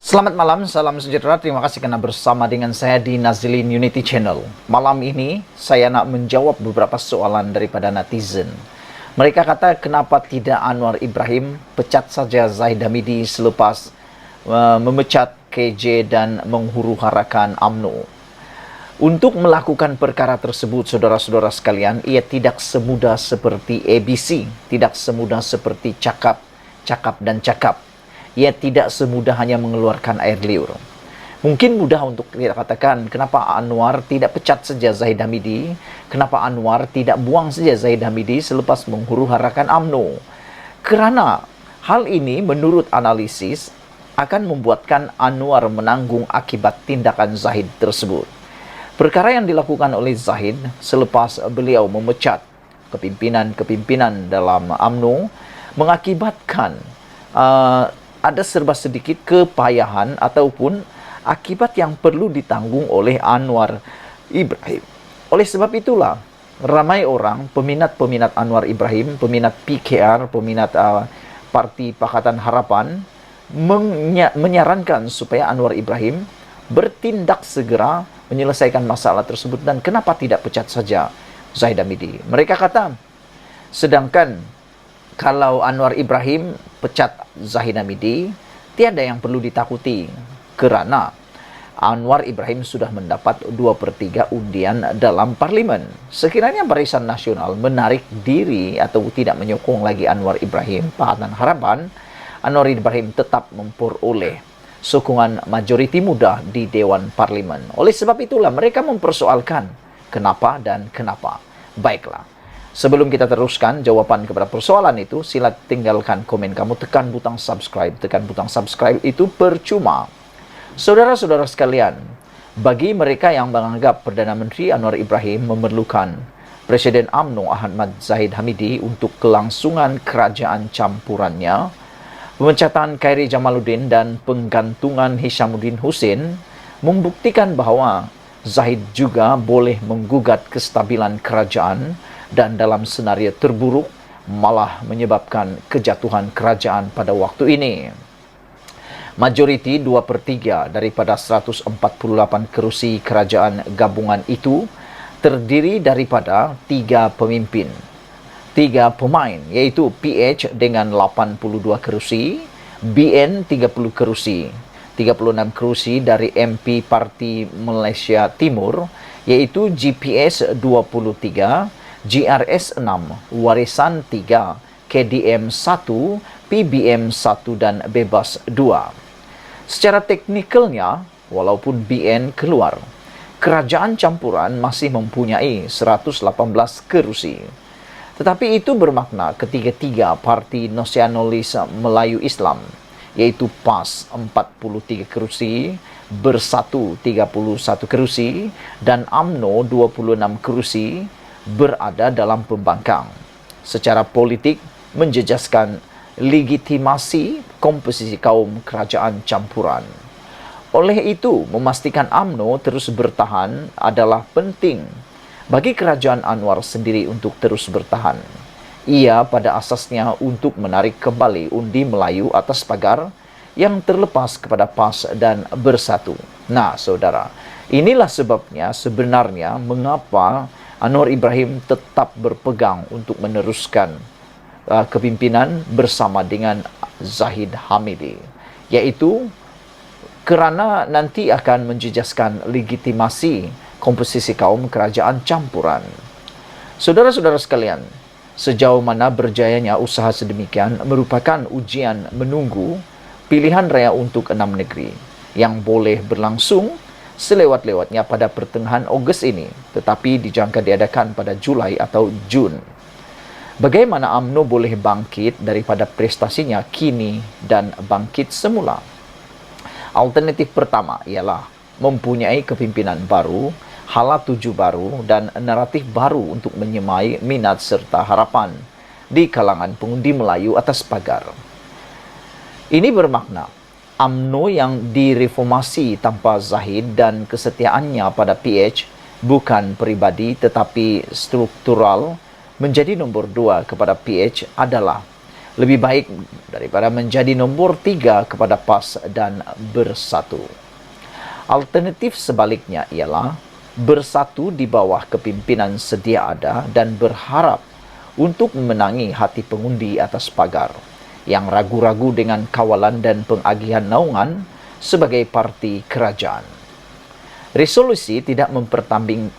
Selamat malam, salam sejahtera. Terima kasih karena bersama dengan saya di Nazilin Unity Channel. Malam ini saya nak menjawab beberapa soalan daripada netizen. Mereka kata kenapa tidak Anwar Ibrahim pecat saja Zahid Hamidi selepas memecat KJ dan menghuru-harakan UMNO. Untuk melakukan perkara tersebut, saudara-saudara sekalian, ia tidak semudah seperti ABC, tidak semudah seperti cakap dan cakap. Ia tidak semudah hanya mengeluarkan air liur. Mungkin mudah untuk kita katakan, kenapa Anwar tidak pecat saja Zahid Hamidi? Kenapa Anwar tidak buang saja Zahid Hamidi selepas menghuru-harakan UMNO? Kerana hal ini menurut analisis akan membuatkan Anwar menanggung akibat tindakan Zahid tersebut. Perkara yang dilakukan oleh Zahid selepas beliau memecat kepimpinan dalam UMNO mengakibatkan ada serba sedikit kepayahan ataupun akibat yang perlu ditanggung oleh Anwar Ibrahim. Oleh sebab itulah, ramai orang, peminat Anwar Ibrahim, peminat PKR, peminat Parti Pakatan Harapan, menyarankan supaya Anwar Ibrahim bertindak segera menyelesaikan masalah tersebut. Dan kenapa tidak pecat saja Zahid Hamidi? Mereka kata, sedangkan kalau Anwar Ibrahim pecat Zahid Hamidi, tiada yang perlu ditakuti kerana Anwar Ibrahim sudah mendapat 2/3 undian dalam parlimen. Sekiranya Barisan Nasional menarik diri atau tidak menyokong lagi Anwar Ibrahim, Pakatan Harapan, Anwar Ibrahim tetap memperoleh sokongan majoriti mudah di Dewan Parlimen. Oleh sebab itulah mereka mempersoalkan kenapa dan kenapa. Baiklah, sebelum kita teruskan jawaban kepada persoalan itu, sila tinggalkan komen kamu, tekan butang subscribe. Tekan butang subscribe itu percuma. Saudara-saudara sekalian, bagi mereka yang menganggap Perdana Menteri Anwar Ibrahim memerlukan Presiden UMNO Ahmad Zahid Hamidi untuk kelangsungan kerajaan campurannya, pemecatan Khairi Jamaluddin dan penggantungan Hishamuddin Hussein membuktikan bahawa Zahid juga boleh menggugat kestabilan kerajaan dan dalam senario terburuk malah menyebabkan kejatuhan kerajaan pada waktu ini. Majoriti 2/3 daripada 148 kerusi kerajaan gabungan itu terdiri daripada 3 pemimpin, 3 pemain, iaitu PH dengan 82 kerusi, BN 30 kerusi, 36 kerusi dari MP Parti Malaysia Timur, iaitu GPS 23, GRS 6, Warisan 3, KDM 1, PBM 1 dan Bebas 2. Secara teknikalnya, walaupun BN keluar, kerajaan campuran masih mempunyai 118 kerusi. Tetapi itu bermakna ketiga-tiga Parti Nasionalis Melayu Islam, iaitu PAS 43 kerusi, Bersatu 31 kerusi, dan UMNO 26 kerusi, berada dalam pembangkang. Secara politik, menjejaskan legitimasi komposisi kaum kerajaan campuran. Oleh itu, memastikan UMNO terus bertahan adalah penting bagi kerajaan Anwar sendiri untuk terus bertahan. Ia pada asasnya untuk menarik kembali undi Melayu atas pagar yang terlepas kepada PAS dan Bersatu. Nah, saudara, inilah sebabnya sebenarnya mengapa Anwar Ibrahim tetap berpegang untuk meneruskan kepimpinan bersama dengan Zahid Hamidi, iaitu kerana nanti akan menjejaskan legitimasi komposisi kaum kerajaan campuran. Saudara-saudara sekalian, sejauh mana berjayanya usaha sedemikian merupakan ujian menunggu pilihan raya untuk 6 negeri yang boleh berlangsung selewat-lewatnya pada pertengahan Ogos ini, tetapi dijangka diadakan pada Julai atau Jun. Bagaimana UMNO boleh bangkit daripada prestasinya kini dan bangkit semula? Alternatif pertama ialah mempunyai kepimpinan baru, hala tuju baru dan naratif baru untuk menyemai minat serta harapan di kalangan pengundi Melayu atas pagar. Ini bermakna UMNO yang direformasi tanpa Zahid dan kesetiaannya pada PH bukan peribadi tetapi struktural menjadi nombor 2 kepada PH adalah Lebih baik daripada menjadi nombor 3 kepada PAS dan bersatu. Alternatif sebaliknya ialah bersatu di bawah kepimpinan sedia ada dan berharap untuk memenangi hati pengundi atas pagar yang ragu-ragu dengan kawalan dan pengagihan naungan sebagai parti kerajaan. Resolusi tidak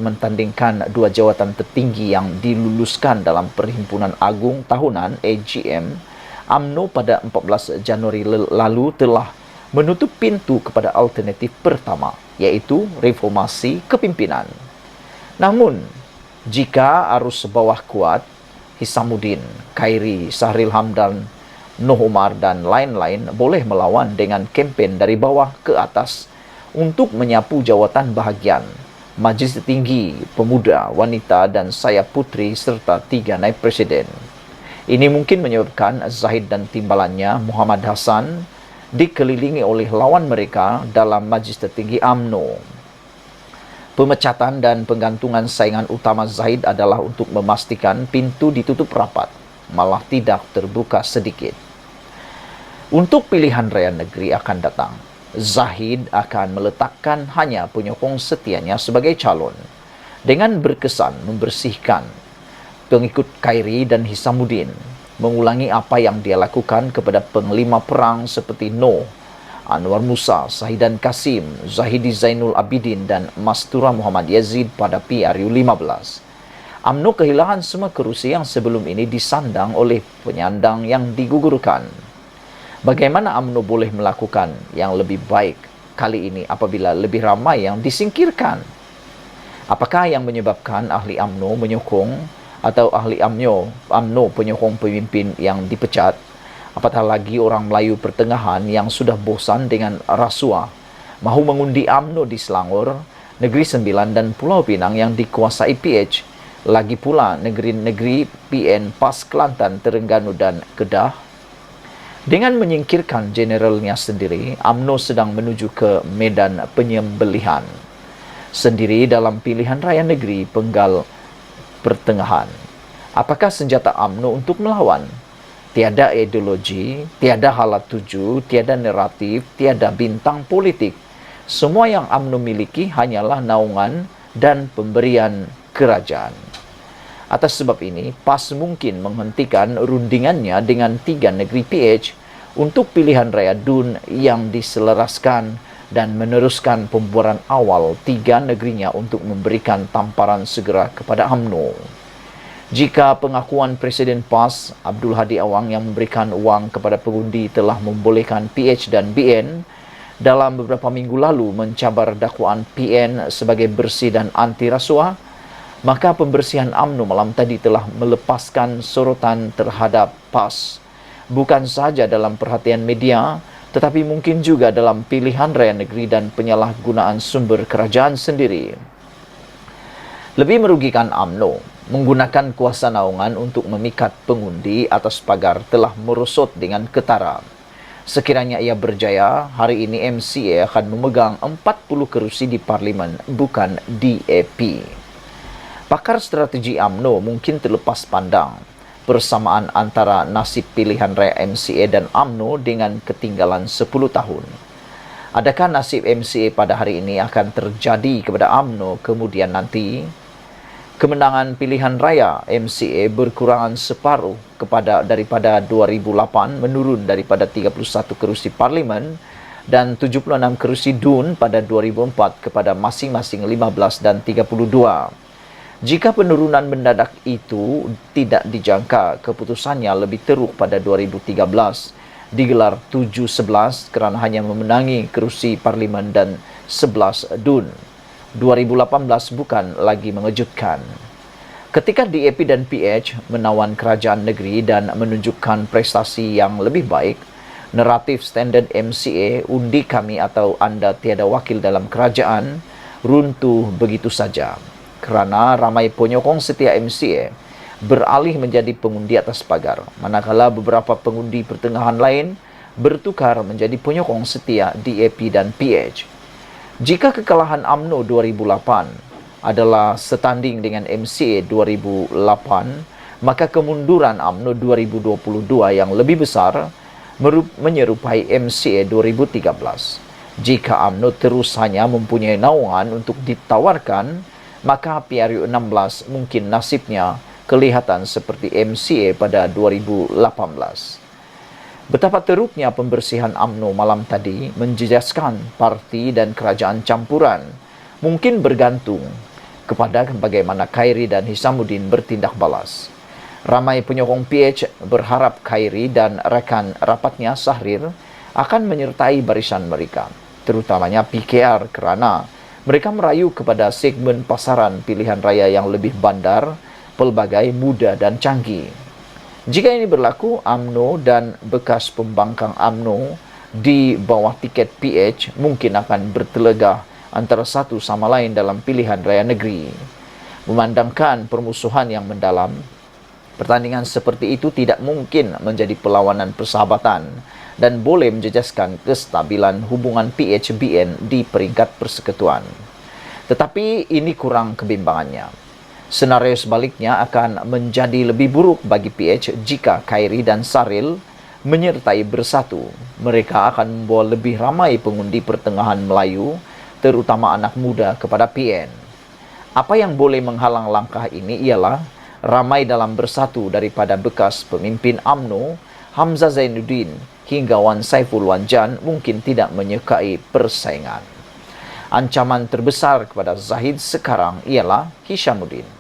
mentandingkan dua jawatan tertinggi yang diluluskan dalam Perhimpunan Agung Tahunan AGM UMNO pada 14 Januari lalu telah menutup pintu kepada alternatif pertama, iaitu reformasi kepimpinan. Namun, jika arus bawah kuat, Hisamuddin, Khairi, Sahril Hamdan, Noh Umar dan lain-lain boleh melawan dengan kempen dari bawah ke atas untuk menyapu jawatan bahagian, Majlis Tertinggi, Pemuda, Wanita dan Sayap Puteri serta 3 naib presiden. Ini mungkin menyebabkan Zahid dan timbalannya Muhammad Hassan dikelilingi oleh lawan mereka dalam Majlis Tertinggi UMNO. Pemecatan dan penggantungan saingan utama Zahid adalah untuk memastikan pintu ditutup rapat, malah tidak terbuka sedikit. Untuk pilihan raya negeri akan datang, Zahid akan meletakkan hanya penyokong setianya sebagai calon dengan berkesan membersihkan pengikut Khairi dan Hisamuddin, mengulangi apa yang dia lakukan kepada penglima perang seperti Noh, Anwar Musa, Sahidan Kasim, Zahidi Zainul Abidin dan Mastura Muhammad Yazid pada PRU 15. UMNO kehilangan semua kerusi yang sebelum ini disandang oleh penyandang yang digugurkan. Bagaimana UMNO boleh melakukan yang lebih baik kali ini apabila lebih ramai yang disingkirkan? Apakah yang menyebabkan ahli UMNO menyokong atau ahli UMNO penyokong pemimpin yang dipecat? Apatah lagi orang Melayu pertengahan yang sudah bosan dengan rasuah, mahu mengundi UMNO di Selangor, Negeri Sembilan dan Pulau Pinang yang dikuasai PH, lagi pula negeri-negeri PN PAS Kelantan, Terengganu dan Kedah. Dengan menyingkirkan generalnya sendiri, UMNO sedang menuju ke medan penyembelihan sendiri dalam pilihan raya negeri penggal pertengahan. Apakah senjata UMNO untuk melawan? Tiada ideologi, tiada halat tuju, tiada naratif, tiada bintang politik. Semua yang UMNO miliki hanyalah naungan dan pemberian kerajaan. Atas sebab ini, PAS mungkin menghentikan rundingannya dengan 3 negeri PH untuk pilihan raya DUN yang diselaraskan dan meneruskan pembuaran awal 3 negerinya untuk memberikan tamparan segera kepada UMNO. Jika pengakuan Presiden PAS, Abdul Hadi Awang yang memberikan wang kepada pengundi telah membolehkan PH dan BN dalam beberapa minggu lalu mencabar dakwaan PN sebagai bersih dan anti rasuah, maka pembersihan UMNO malam tadi telah melepaskan sorotan terhadap PAS, bukan sahaja dalam perhatian media, tetapi mungkin juga dalam pilihan raya negeri dan penyalahgunaan sumber kerajaan sendiri. Lebih merugikan UMNO, menggunakan kuasa naungan untuk memikat pengundi atas pagar telah merosot dengan ketara. Sekiranya ia berjaya, hari ini MCA akan memegang 40 kerusi di parlimen, bukan DAP. Pakar strategi UMNO mungkin terlepas pandang persamaan antara nasib pilihan raya MCA dan UMNO dengan ketinggalan 10 tahun. Adakah nasib MCA pada hari ini akan terjadi kepada UMNO kemudian nanti? Kemenangan pilihan raya MCA berkurangan separuh daripada 2008, menurun daripada 31 kerusi parlimen dan 76 kerusi DUN pada 2004 kepada masing-masing 15 dan 32. Jika penurunan mendadak itu tidak dijangka, keputusannya lebih teruk pada 2013, digelar 7-11 kerana hanya memenangi kerusi parlimen dan 11 DUN. 2018 bukan lagi mengejutkan. Ketika DAP dan PH menawan kerajaan negeri dan menunjukkan prestasi yang lebih baik, naratif standard MCA, undi kami atau anda tiada wakil dalam kerajaan, runtuh begitu saja. Kerana ramai penyokong setia MCA beralih menjadi pengundi atas pagar, manakala beberapa pengundi pertengahan lain bertukar menjadi penyokong setia DAP dan PH. Jika kekalahan UMNO 2008 adalah setanding dengan MCA 2008, maka kemunduran UMNO 2022 yang lebih besar menyerupai MCA 2013. Jika UMNO terus hanya mempunyai naungan untuk ditawarkan, maka PRU 16 mungkin nasibnya kelihatan seperti MCA pada 2018. Betapa teruknya pembersihan UMNO malam tadi menjejaskan parti dan kerajaan campuran mungkin bergantung kepada bagaimana Khairi dan Hisamuddin bertindak balas. Ramai penyokong PH berharap Khairi dan rekan rapatnya Sahrir akan menyertai barisan mereka, terutamanya PKR, kerana mereka merayu kepada segmen pasaran pilihan raya yang lebih bandar, pelbagai, muda dan canggih. Jika ini berlaku, UMNO dan bekas pembangkang UMNO di bawah tiket PH mungkin akan bertelegah antara satu sama lain dalam pilihan raya negeri. Memandangkan permusuhan yang mendalam, pertandingan seperti itu tidak mungkin menjadi perlawanan persahabatan dan boleh menjejaskan kestabilan hubungan PH-BN di peringkat persekutuan. Tetapi ini kurang kebimbangannya. Senario sebaliknya akan menjadi lebih buruk bagi PH jika Khairi dan Saril menyertai bersatu. Mereka akan membawa lebih ramai pengundi pertengahan Melayu, terutama anak muda, kepada PN. Apa yang boleh menghalang langkah ini ialah ramai dalam bersatu daripada bekas pemimpin UMNO, Hamzah Zainuddin hingga Wan Saiful Wanjan mungkin tidak menyukai persaingan. Ancaman terbesar kepada Zahid sekarang ialah Hisamuddin.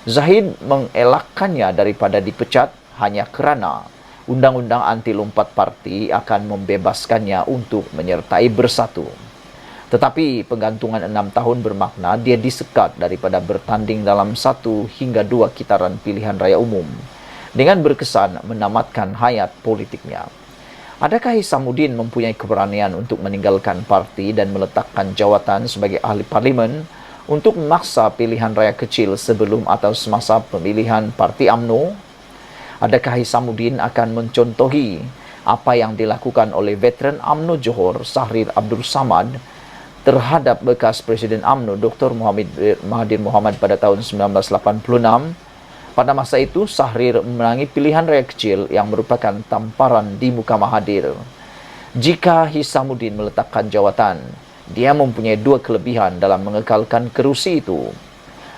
Zahid mengelakkannya daripada dipecat hanya kerana undang-undang anti lompat parti akan membebaskannya untuk menyertai bersatu. Tetapi penggantungan 6 tahun bermakna dia disekat daripada bertanding dalam 1 hingga 2 kitaran pilihan raya umum dengan berkesan menamatkan hayat politiknya. Adakah Hisamuddin mempunyai keberanian untuk meninggalkan parti dan meletakkan jawatan sebagai ahli parlimen untuk memaksa pilihan raya kecil sebelum atau semasa pemilihan parti UMNO? Adakah Hisamuddin akan mencontohi apa yang dilakukan oleh veteran UMNO Johor, Sahrir Abdul Samad, terhadap bekas Presiden UMNO Dr. Mahathir Mohamad pada tahun 1986. Pada masa itu, Sahrir memenangi pilihan raya kecil yang merupakan tamparan di muka Mahathir. Jika Hisamuddin meletakkan jawatan, dia mempunyai 2 kelebihan dalam mengekalkan kerusi itu.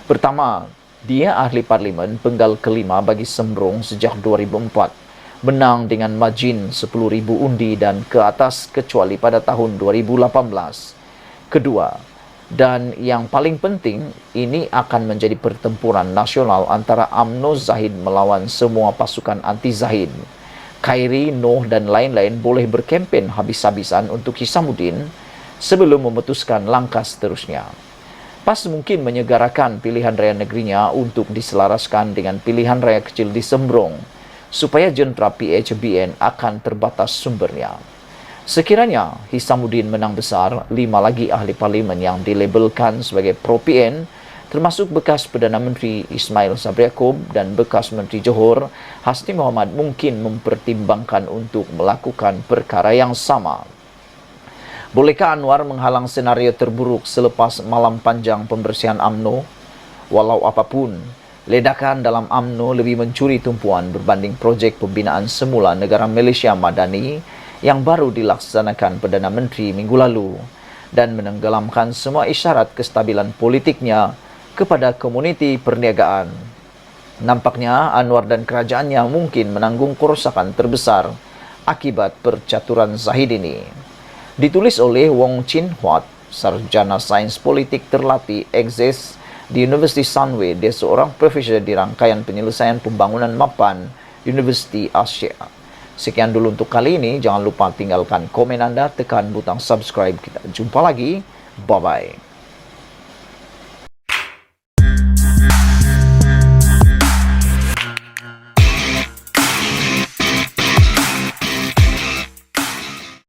Pertama, dia ahli parlimen penggal kelima bagi Sembrong sejak 2004, menang dengan margin 10,000 undi dan ke atas kecuali pada tahun 2018. Kedua, dan yang paling penting, ini akan menjadi pertempuran nasional antara UMNO Zahid melawan semua pasukan anti-Zahid. Khairi, Noh dan lain-lain boleh berkempen habis-habisan untuk Hisamuddin sebelum memutuskan langkah seterusnya. PAS mungkin menyegarakan pilihan raya negerinya untuk diselaraskan dengan pilihan raya kecil di Sembrong, supaya jentera PH-BN akan terbatas sumbernya. Sekiranya Hisamuddin menang besar, 5 lagi ahli parlimen yang dilabelkan sebagai pro-PN, termasuk bekas Perdana Menteri Ismail Sabri Yaakob dan bekas Menteri Johor Hasni Mohamad, mungkin mempertimbangkan untuk melakukan perkara yang sama. Bolehkah Anwar menghalang senario terburuk selepas malam panjang pembersihan UMNO? Walau apapun, ledakan dalam UMNO lebih mencuri tumpuan berbanding projek pembinaan semula negara Malaysia Madani yang baru dilaksanakan Perdana Menteri minggu lalu dan menenggelamkan semua isyarat kestabilan politiknya kepada komuniti perniagaan. Nampaknya Anwar dan kerajaannya mungkin menanggung kerosakan terbesar akibat percaturan Zahid ini. Ditulis oleh Wong Chin Huat, sarjana sains politik terlatih eksis di Universiti Sunway. Dia seorang profesor di rangkaian penyelesaian pembangunan mapan Universiti Asia. Sekian dulu untuk kali ini. Jangan lupa tinggalkan komen Anda, tekan butang subscribe. Kita jumpa lagi. Bye-bye.